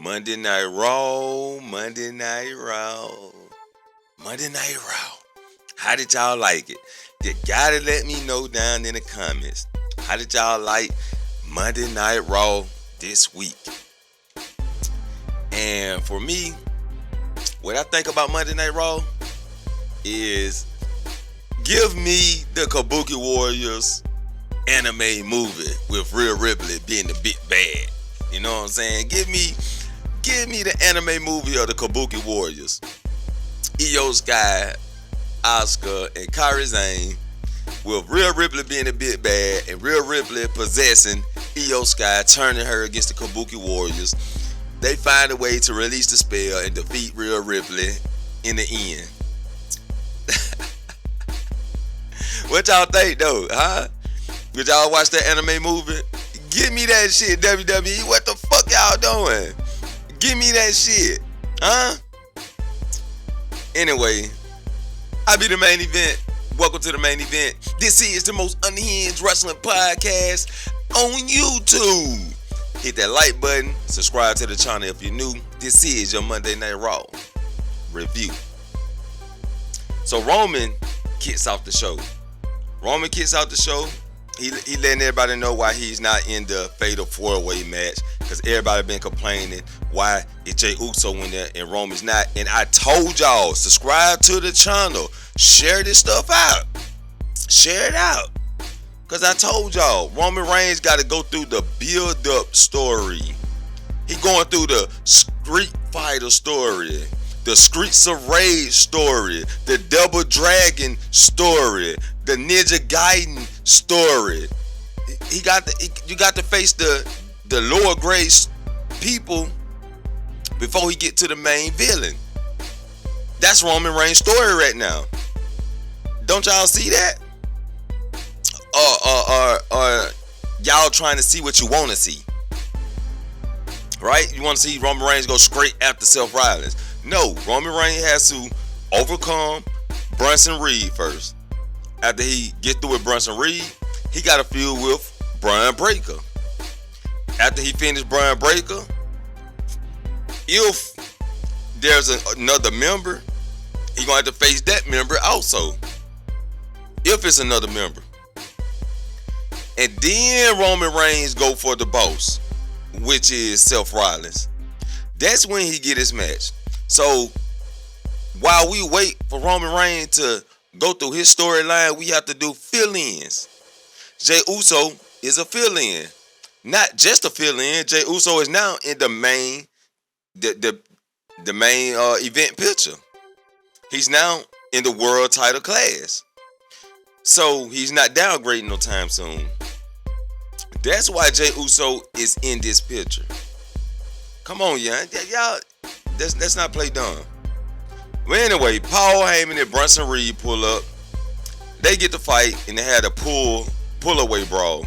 Monday Night Raw, Monday Night Raw, Monday Night Raw. How did y'all like it? You gotta let me know down in the comments. How did y'all like Monday Night Raw this week? And for me, what I think about Monday Night Raw is give me the Kabuki Warriors anime movie with Rhea Ripley being the big bad. You know what I'm saying? Give me the anime movie of the Kabuki Warriors. Io Sky, Asuka, and Kairi Sane with Rhea Ripley being the big bad and Rhea Ripley possessing Io Sky, turning her against the Kabuki Warriors. They find a way to release the spell and defeat Rhea Ripley in the end. What y'all think though, huh? Would y'all watch that anime movie? Give me that shit, WWE. What the fuck y'all doing? Give me that shit, huh? Anyway, I be the main event. Welcome to the main event. This is the most unhinged wrestling podcast on YouTube. Hit that like button. Subscribe to the channel if you're new. This is your Monday Night Raw review. So Roman kicks off the show. He letting everybody know why he's not in the Fatal 4-Way match. Because everybody been complaining why is Jey Uso in there and Roman's not. And I told y'all, subscribe to the channel. Share this stuff out. Share it out. Because I told y'all, Roman Reigns got to go through the build-up story. He going through the Street Fighter story. The Streets of Rage story. The Double Dragon story. The Ninja Gaiden story. You got to face the lower grade people before he get to the main villain. That's Roman Reigns' story right now. Don't y'all see that? Or y'all trying to see what you want to see, right? You want to see Roman Reigns go straight after Seth Rollins? No, Roman Reigns has to overcome Bronson Reed first. After he get through with Bronson Reed, he got to feud with Brian Breaker. After he finished Brian Breaker, if there's another member, he gonna have to face that member also. If it's another member. And then Roman Reigns go for the boss, which is Seth Rollins. That's when he get his match. So while we wait for Roman Reigns to go through his storyline, we have to do fill-ins. Jey Uso is a fill-in. Not just a fill-in. Jey Uso is now in the main event picture. He's now in the world title class. So he's not downgrading no time soon. That's why Jey Uso is in this picture. Come on, y'all. Let's not play dumb. Well, anyway, Paul Heyman and Bronson Reed pull up. They get to fight, and they had a pull-away brawl.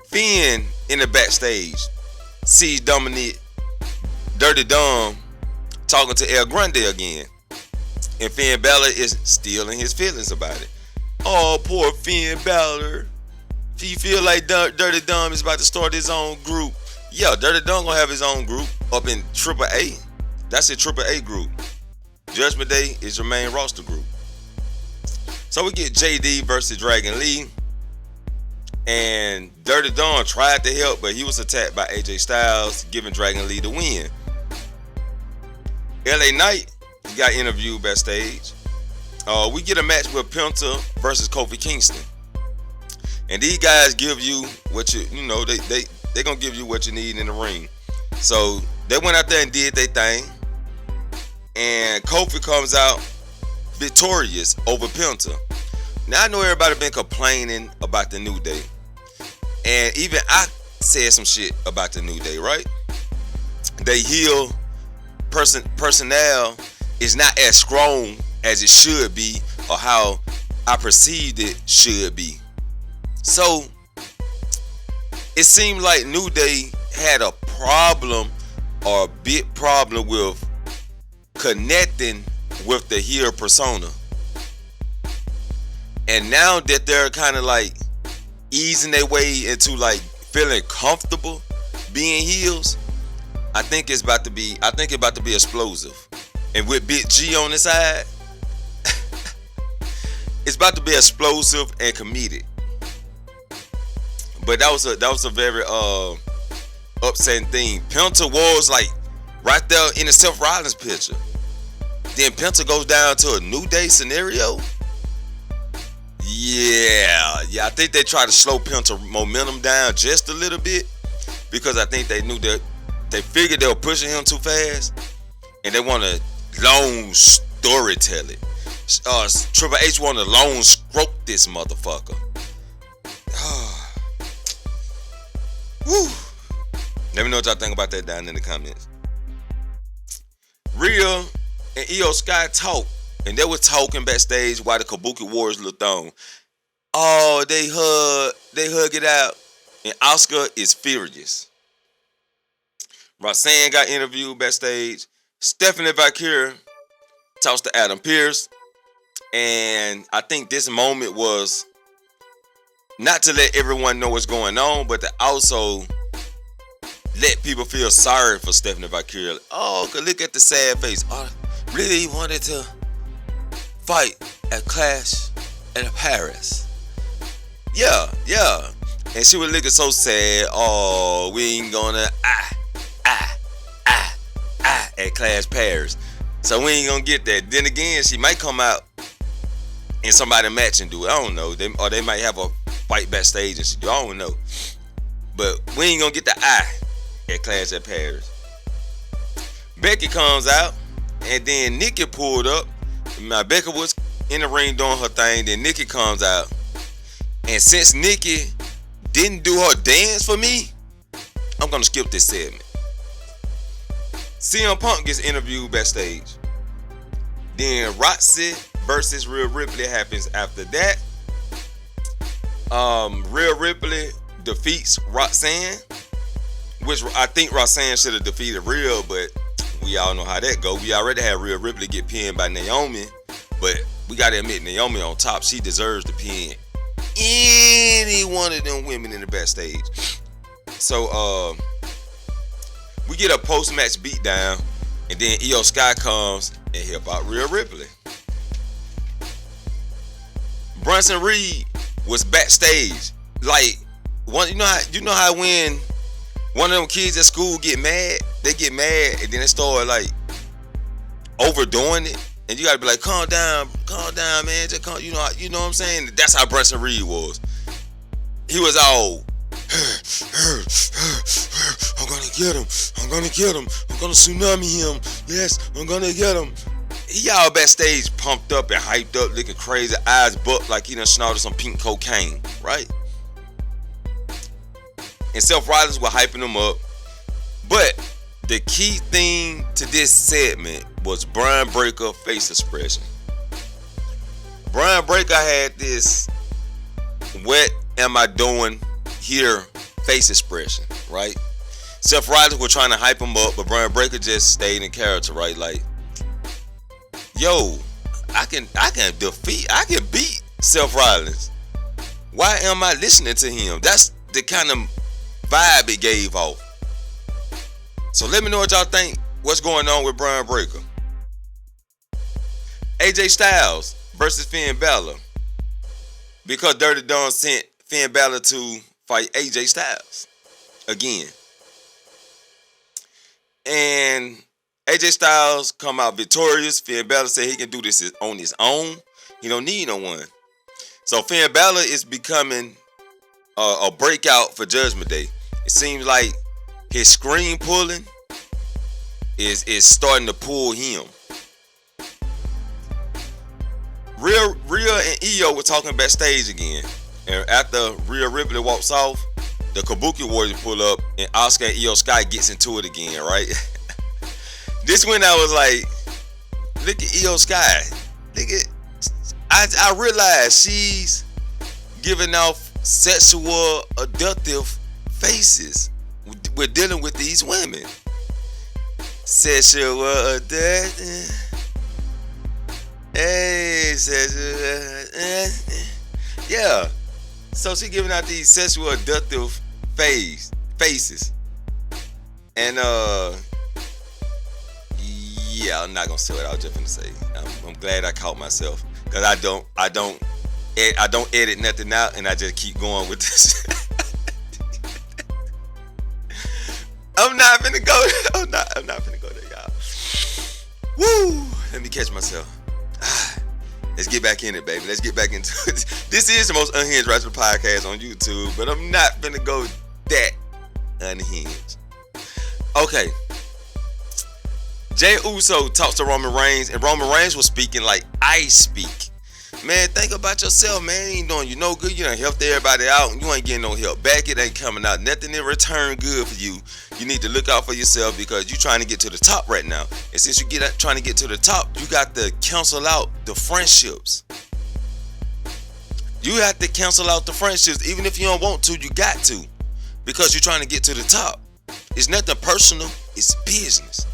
Finn in the backstage sees Dominic Dirty Dom talking to El Grande again. And Finn Balor is still in his feelings about it. Oh, poor Finn Balor. He feel like Dirty Dom is about to start his own group. Yeah, Dirty Dom gonna have his own group up in AAA. That's a AAA group. Judgment Day is your main roster group. So we get JD versus Dragon Lee. And Dirty Dom tried to help, but he was attacked by AJ Styles, giving Dragon Lee the win. LA Knight got interviewed backstage. We get a match with Penta versus Kofi Kingston. And these guys give you what they gonna give you what you need in the ring. So they went out there and did their thing. And Kofi comes out victorious over Penta. Now I know everybody been complaining about the New Day. And even I said some shit about the New Day, right? They heel personnel is not as strong as it should be, or how I perceived it should be. So it seemed like New Day had a problem, or a big problem, with connecting with the heel persona. And now that they're kind of like easing their way into like feeling comfortable being heels, I think it's about to be. I think it's about to be explosive. And with Big G on the side, it's about to be explosive and comedic. But that was a very upsetting thing. Penta was like right there in the Seth Rollins picture. Then Penta goes down to a New Day scenario. Yeah, I think they tried to slow Penta momentum down just a little bit because I think they knew that they figured they were pushing him too fast, and they want to long storytelling. Triple H want to long stroke this motherfucker. Woo. Let me know what y'all think about that down in the comments. Rhea and Io Sky talk, and they were talking backstage while the Kabuki Warriors looked on. Oh, they hug it out, and Asuka is furious. Roxanne got interviewed backstage. Stephanie Valkyrie talks to Adam Pearce, and I think this moment was not to let everyone know what's going on, but to also let people feel sorry for Stephanie Valkyrie. Oh, look at the sad face. Oh, really wanted to fight at Clash at Paris. Yeah. And she was looking so sad. Oh, we ain't gonna at Clash Paris. So we ain't gonna get that. Then again, she might come out and somebody match and do it. I don't know. Or they might have a fight backstage and shit. I don't know. But we ain't gonna get the at Clash at Paris. Becky comes out, and then Nikki pulled up. Now Becky was in the ring doing her thing. Then Nikki comes out, and since Nikki didn't do her dance for me, I'm gonna skip this segment. CM Punk gets interviewed backstage. Then Roxy versus Rhea Ripley happens after that. Rhea Ripley defeats Roxanne, which I think Roxanne should have defeated Rhea, but we all know how that go. We already had Rhea Ripley get pinned by Naomi, but we gotta admit, Naomi on top, she deserves to pin any one of them women in the backstage. So we get a post-match beatdown, and then Io Sky comes and help out Rhea Ripley. Bronson Reed was backstage, like one. You know how when one of them kids at school get mad, they get mad, and then they start like overdoing it, and you gotta be like, calm down, man, just calm. You know what I'm saying? That's how Bronson Reed was. He was all, I'm gonna get him, I'm gonna tsunami him, yes, I'm gonna get him. He all backstage pumped up and hyped up, looking crazy, eyes bucked like he done snorted some pink cocaine, right? And Seth Rollins were hyping him up. But the key thing to this segment was Brian Breaker face expression. Brian Breaker had this "what am I doing here" face expression, right? Seth Rollins were trying to hype him up, but Brian Breaker just stayed in character, right? Like, yo, I can beat Seth Rollins. Why am I listening to him? That's the kind of vibe it gave off. So let me know what y'all think. What's going on with Brian Breaker? AJ Styles versus Finn Balor, because Dirty Don sent Finn Balor to fight AJ Styles again, and AJ Styles come out victorious. Finn Balor said he can do this on his own. He don't need no one. So Finn Balor is becoming a breakout for Judgment Day. It seems like his screen pulling is starting to pull him. Rhea and Io were talking backstage again, and after Rhea Ripley walks off, the Kabuki Warriors pull up, and Asuka and Io Sky gets into it again, right? This when I was like, look at Io Sky. Look at, I realized she's giving off sexual adductive faces. We're dealing with these women. Sexual adductive. Hey, yeah. So she giving out these sexual adductive faces. And yeah, I'm not gonna say what I was just gonna say. I'm glad I caught myself because I don't edit nothing out, and I just keep going with this. I'm not finna go. I'm not finna go there, y'all. Woo! Let me catch myself. Let's get back in it, baby. Let's get back into it. This is the most unhinged wrestling podcast on YouTube, but I'm not finna go that unhinged. Okay. Jey Uso talks to Roman Reigns, and Roman Reigns was speaking like I speak. Man, think about yourself, man. Ain't doing you no good. You done helped everybody out, and you ain't getting no help back. It ain't coming out nothing in return good for you. You need to look out for yourself because you're trying to get to the top right now. And since you trying to get to the top, you got to cancel out the friendships. You have to cancel out the friendships. Even if you don't want to, you got to. Because you're trying to get to the top. It's nothing personal. It's business.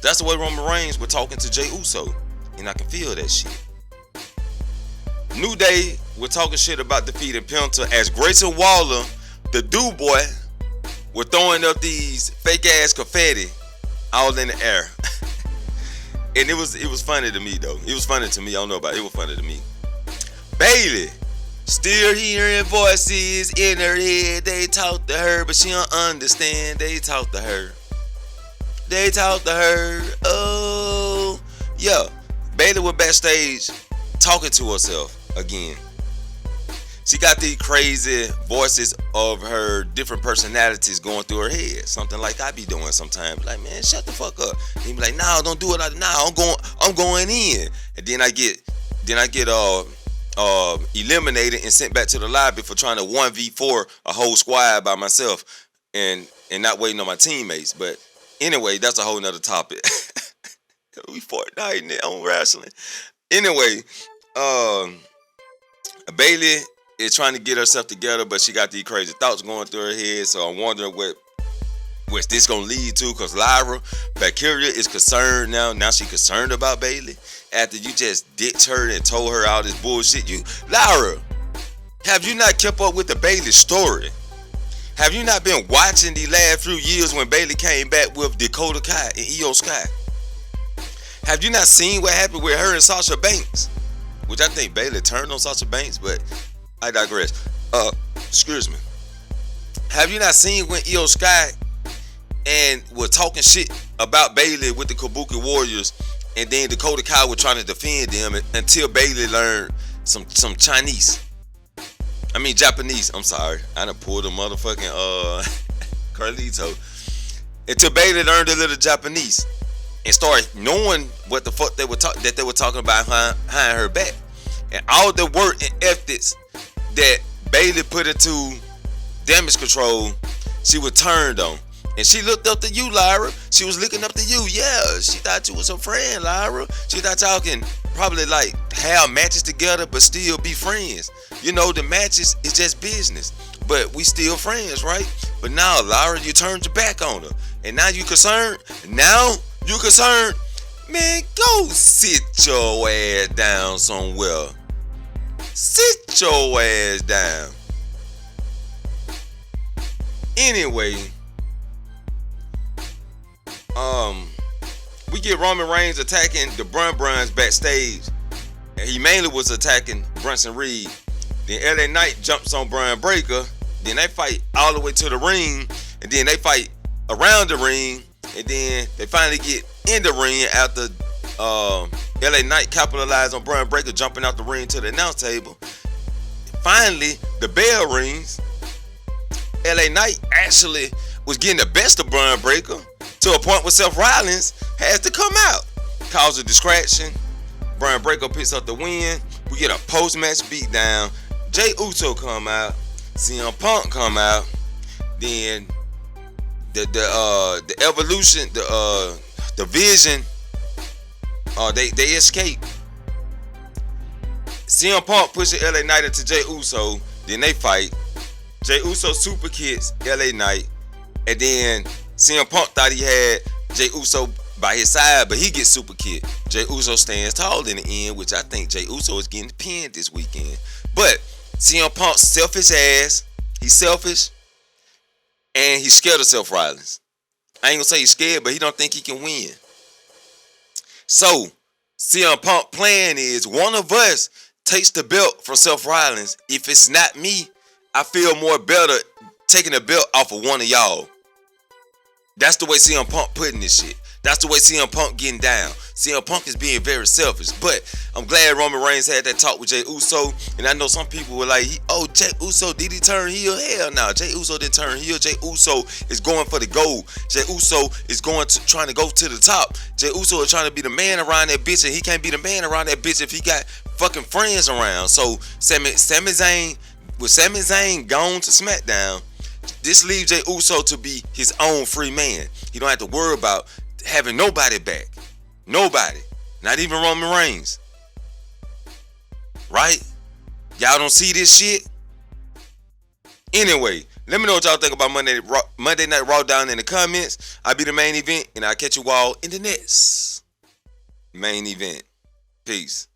That's the way Roman Reigns was talking to Jey Uso. And I can feel that shit. New Day was talking shit about defeating Penta as Grayson Waller, the dude boy, were throwing up these fake ass confetti all in the air. And it was funny to me though. It was funny to me. I don't know about it. It was funny to me. Bayley still hearing voices in her head. They talk to her, but she don't understand. They talk to her. They talk to her. Oh, yeah. Bayley was backstage talking to herself again. She got these crazy voices of her different personalities going through her head. Something like I be doing sometimes. Like, man, shut the fuck up. And you be like, nah, don't do it. Nah, I'm going in. And then I get eliminated and sent back to the lobby for trying to 1v4 a whole squad by myself and not waiting on my teammates. But anyway, that's a whole nother topic. We Fortnite on wrestling. Anyway, Bayley is trying to get herself together, but she got these crazy thoughts going through her head. So I'm wondering what's this gonna lead to? Because Lyra Valkyria is concerned now. Now she's concerned about Bayley after you just ditched her and told her all this bullshit. Lyra, have you not kept up with the Bayley story? Have you not been watching the last few years when Bayley came back with Dakota Kai and Io Sky? Have you not seen what happened with her and Sasha Banks? Which I think Bayley turned on Sasha Banks, but I digress. Excuse me. Have you not seen when Io Sky and were talking shit about Bayley with the Kabuki Warriors, and then Dakota Kai were trying to defend them until Bayley learned some Japanese. I'm sorry. I done pulled a motherfucking Carlito. Until Bayley learned a little Japanese and started knowing what the fuck they were talking about behind her back. And all the work and ethics that Bayley put into Damage Control, she was turned on. And she looked up to you, Lyra. She was looking up to you. Yeah, she thought you was her friend, Lyra. She thought y'all can probably like have matches together but still be friends. You know, the matches is just business, but we still friends, right? But now, Lyra, you turned your back on her. And now you concerned? Man, go sit your ass down somewhere. Sit your ass down. Anyway, we get Roman Reigns attacking the Bruns backstage. And he mainly was attacking Bronson Reed. Then LA Knight jumps on Braun Breaker. Then they fight all the way to the ring. And then they fight around the ring. And then they finally get in the ring after LA Knight capitalized on Braun Breaker jumping out the ring to the announce table. Finally, the bell rings. LA Knight actually was getting the best of Braun Breaker to a point where Seth Rollins has to come out. Cause a distraction. Braun Breaker picks up the win. We get a post-match beatdown. Jey Uso come out. CM Punk come out. Then the Evolution, the Vision, they escape. CM Punk pushes LA Knight into Jey Uso. Then they fight. Jey Uso super kicks LA Knight. And then CM Punk thought he had Jey Uso by his side, but he gets super kicked. Jey Uso stands tall in the end, which I think Jey Uso is getting pinned this weekend. But CM Punk's selfish ass, he's selfish, and he's scared of Seth Rollins. I ain't gonna say he's scared, but he don't think he can win. So, CM Punk plan is one of us takes the belt from Seth Rollins. If it's not me, I feel more better taking the belt off of one of y'all. That's the way CM Punk putting this shit. That's the way CM Punk getting down. CM Punk is being very selfish. But I'm glad Roman Reigns had that talk with Jey Uso. And I know some people were like, oh, Jey Uso, did he turn heel? Hell no. Jey Uso didn't turn heel. Jey Uso is going for the gold. Jey Uso is trying to go to the top. Jey Uso is trying to be the man around that bitch. And he can't be the man around that bitch if he got fucking friends around. So Sami Zayn, with Sami Zayn gone to SmackDown, this leaves Jey Uso to be his own free man. He don't have to worry about having nobody back. Nobody. Not even Roman Reigns. Right? Y'all don't see this shit? Anyway, let me know what y'all think about Monday Night Raw down in the comments. I'll be the main event, and I'll catch you all in the next main event. Peace.